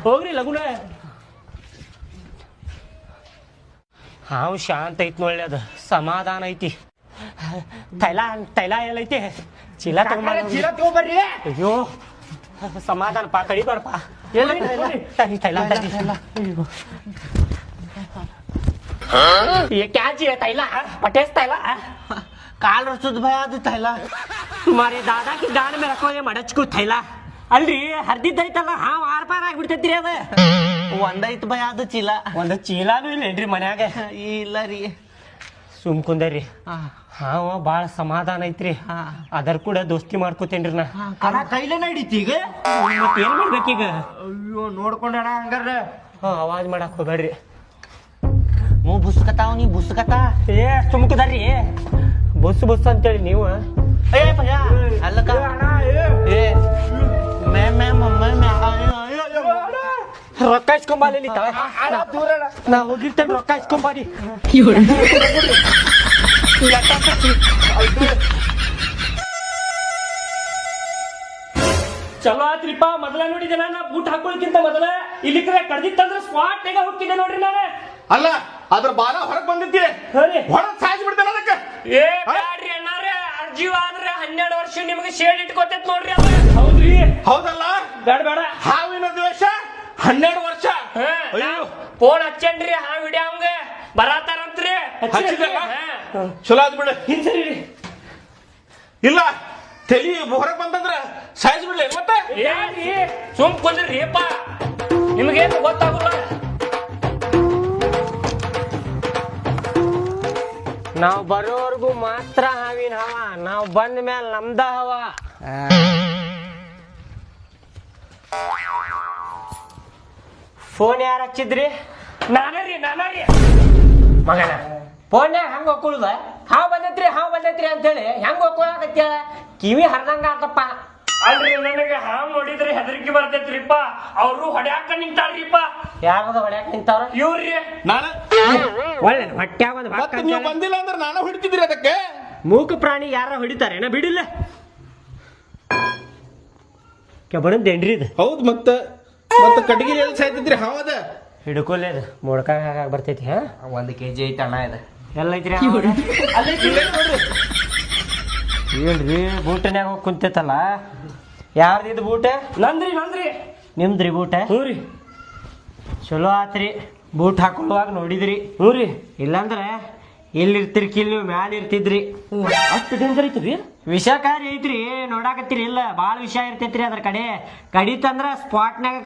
ಹೋಗ್ರಿ ಲಗುನ. ಹಾವು ಶಾಂತ ಐತಿ ನೋಡ್ಲಿ, ಅದು ಸಮಾಧಾನ ಐತಿ. ತೈಲ ಎಲ್ಲೈತಿ? ಚೀಲ ತಗೊಂಬರ್ರಿ. ಅಯ್ಯೋ ಸಮಾಧಾನ ಪಾ, ಕಡಿಬಾರಪ್ಪ. ತೈಲ ಕ್ಯಾಚಿ ತೈಲ पटेस तैला काल रचुद भाई ಅದು ತೈಲ ಮಾರಿ ದಾದಾ ಕಿ ಗಾಣ ಮೇ ರಖೋ ಯೆ ಮಡಚ್ಕು ತೈಲ. ಅಲ್ರಿ ಹರ್ದಿದ್ದೈತಲ್ಲ ಹಾವ್ ಆರ್ ಪಾರ್ ಆಗ್ಬಿಡ್ತೈತ್ರಿ ಅದ. ಒಂದೈತ್ ಭಯ ಅದು ಚೀಲ. ಒಂದ್ ಚೀಲಾನು ಇಲ್ಲೇನ್ರಿ ಮನ್ಯಾಗ? ಇಲ್ಲ ರೀ. ಸುಮ್ ಕುಂದರಿ. ಹಾವ ಬಾಳ ಸಮಾಧಾನ ಐತ್ರಿ. ಅದರ ಕೂಡ ದೋಸ್ತಿ ಮಾಡ್ಕೋತೇನ್ರಿ ನಾ. ಕೈಲೇನ ಹಿಡಿತಿ ಈಗ? ಮತ್ ಏನ್ ಮಾಡ್ಬೇಕೀಗ? ಅಯ್ಯೋ ನೋಡ್ಕೊಂಡಣ ಹಂಗಾರ. ಅವಾಜ್ ಮಾಡಕ್ ಹೋಗ್ಬೇಡ್ರಿ. ಮೂ ಬುಸ್ಕತಾವ್ ನೀ ಬುಸ್ಕತಾ. ಏ ಸುಮ್ಕುದಾರ್ರಿ, ಬುಸ್ ಅಂತೇಳಿ ನೀವು. ಏ ಭಯ ಅಲ್ಲಕ ಏ ಮೇ ರೊಕ್ಕ ಇಸ್ಕೊಂಬಲ್ಲಿ ನಾ ಹೋಗಿರ್ತೇನೆ. ರೊಕ್ಕ ಇಸ್ಕೊಂಬಾರಿ. ಚಲೋ ಆತ್ರಿಪ್ಪ. ಮೊದಲ ನೋಡಿದೆ ನಾ ಬೂಟ್ ಹಾಕೊಳ್ಳಿಕ್ಕಿಂತ ಮೊದಲ ಇಲ್ಲಿ ಕಡ್ದಿತ್ತಂದ್ರ ಸ್ಪಾಟ್ ನಾಗ ಹೋಗ್ತಿದ್ದೆ ನೋಡ್ರಿ ನಾನು. ಅಲ್ಲ ಅದ್ರ ಬಾಲ ಹೊರಗ್ ಬಂದಿದ್ದಿ, ಹೊರಗ್ ಸಾಯಿಸಿ ಬಿಡ್ತೇನೆ ಅದಕ್ಕೆ. ಏ ಬ್ಯಾಡ್ರಿ ಅಣ್ಣಾರ, ಅರ್ಜೀವ ಆದ್ರೆ 12 ವರ್ಷ ನಿಮ್ಗೆ ಶೇಡ್ ಇಟ್ಕೋತೈತ್ ನೋಡ್ರಿ ಅದು. ಹೌದ್ರಿ? ಹೌದಲ್ಲ? ಬೇಡ ಹಾವಿನ ದ್ವೇಷ 12 ವರ್ಷ. ಫೋನ್ ಹಚ್ಚೇನ್ರಿ ಹಾವ್ ಹಿಡಿಯ ಅವಂಗ ಬರಾತಾರಂತ್ರಿ. ಹಚ್ಚಿದಲ್ಲ? ಚಲೋ ಆದ್ ಬಿಡ. ಹಿಂಸರಿ ಇಲ್ಲ ತಲಿ ಹೊರಗ್ ಬಂತಂದ್ರ ಸಾಯಿಸಿ ಬಿಡ್ಲಿ ಮತ್ತೆ. ಏನ್ರಿ ಸುಮ್ ಕುಂದ್ರಿ ಅಪ್ಪ, ನಿಮ್ಗೇನು ಗೊತ್ತಾಗುಲ್ಲ. ನಾವ್ ಬರೋವರ್ಗು ಮಾತ್ರ ಹಾವಿನ ಹವ, ನಾವ್ ಬಂದ ಮೇಲೆ ನಮ್ದ ಹವ. ಫೋನ್ ಯಾರು ಹಚ್ಚಿದ್ರಿ? ನಾನೇ ರೀ ಮಗನ. ಫೋನ್ಯಾಗ ಹೆಂಗ್ ಹೊಕ್ಕುಳ್ದ? ಹಾವ್ ಬಂದೈತ್ರಿ ಅಂತೇಳಿ ಹೆಂಗ್ ಹೊಕ್ಕೊಳಕತ್ಯಾಳ? ಕಿವಿ ಹರ್ದಂಗ ಆತಪ್ಪ. ಅಲ್ರಿ ನನಗೆ ಹಾವ್ ನೋಡಿದ್ರೆ ಹೆದರಿಕೆ ಬರ್ತೈತ್ರಿಪ್ಪ. ಅವ್ರು ಹೊಡ್ಯಾಕ ನಿಂತಾರ್ರಿಪ್ಪ. ಯಾರದ ಹೊಡ್ಯಾಕ ನಿಂತಾರ? ಇವ್ರಿ. ನಾನು ಒಳ್ಳೆ ಹೊಟ್ಯಾಗ ಮತ್ತೆ ನೀವು ಬಂದಿಲ್ಲ ಅಂದ್ರೆ ನಾನು ಹೊಡಿತಿದ್ರಿ ಅದಕ್ಕೆ. ಮೂಕ ಪ್ರಾಣಿ ಯಾರ ಹೊಡಿತಾರೆ ಬಿಡಿಲ್ಲ. ಕೆಬಡಂದೇನ್ರಿ ಇದು? ಹೌದು ಮತ್ತೆ ಕಟಗಿರಿ ಎಲ್ಲಿ ಸಾಯ್ತಿದ್ರಿ ಹಾವದ ಹಿಡ್ಕೊಲ್ಲೇ ಅದು ಮೊಡ್ಕಾಗ ಬರ್ತೈತಿ. 1 kg ಐತೆ ಅಣ್ಣ ಇದು. ಎಲ್ಲ ಐತ್ರಿ? ಹೇಳ್ರಿ ಬೂಟನ್ಯಾಗ ಹೋಗಿ ಕುಂತೈತಲ್ಲ. ಯಾರ್ದಿದ್ ಬೂಟ? ನಂದ್ರಿ. ನಿಮ್ದ್ರಿ ಬೂಟ? ಹ್ಞೂ ರೀ. ಚಲೋ ಆತ್ರಿ, ಬೂಟ್ ಹಾಕೊಳ್ಳುವಾಗ ನೋಡಿದ್ರಿ. ಹ್ಞೂ ರೀ. ಇಲ್ಲಾಂದ್ರೆ ಎಲ್ಲಿರ್ತಿರಿ ಕಿಲ್ ಮ್ಯಾಲ ಇರ್ತಿದ್ರಿ. ಅಷ್ಟು ಡೇಂಜರ್ ಐತ್ರಿ? ವಿಷಕಾರಿ ಐತ್ರಿ, ನೋಡಾಕತ್ತೀರಿ ಇಲ್ಲ? ಭಾಳ ವಿಷ ಇರ್ತೈತ್ರಿ ಅದ್ರ ಕಡೆ. ಕಡಿತಂದ್ರ ಸ್ಪಾಟ್ನಾಗ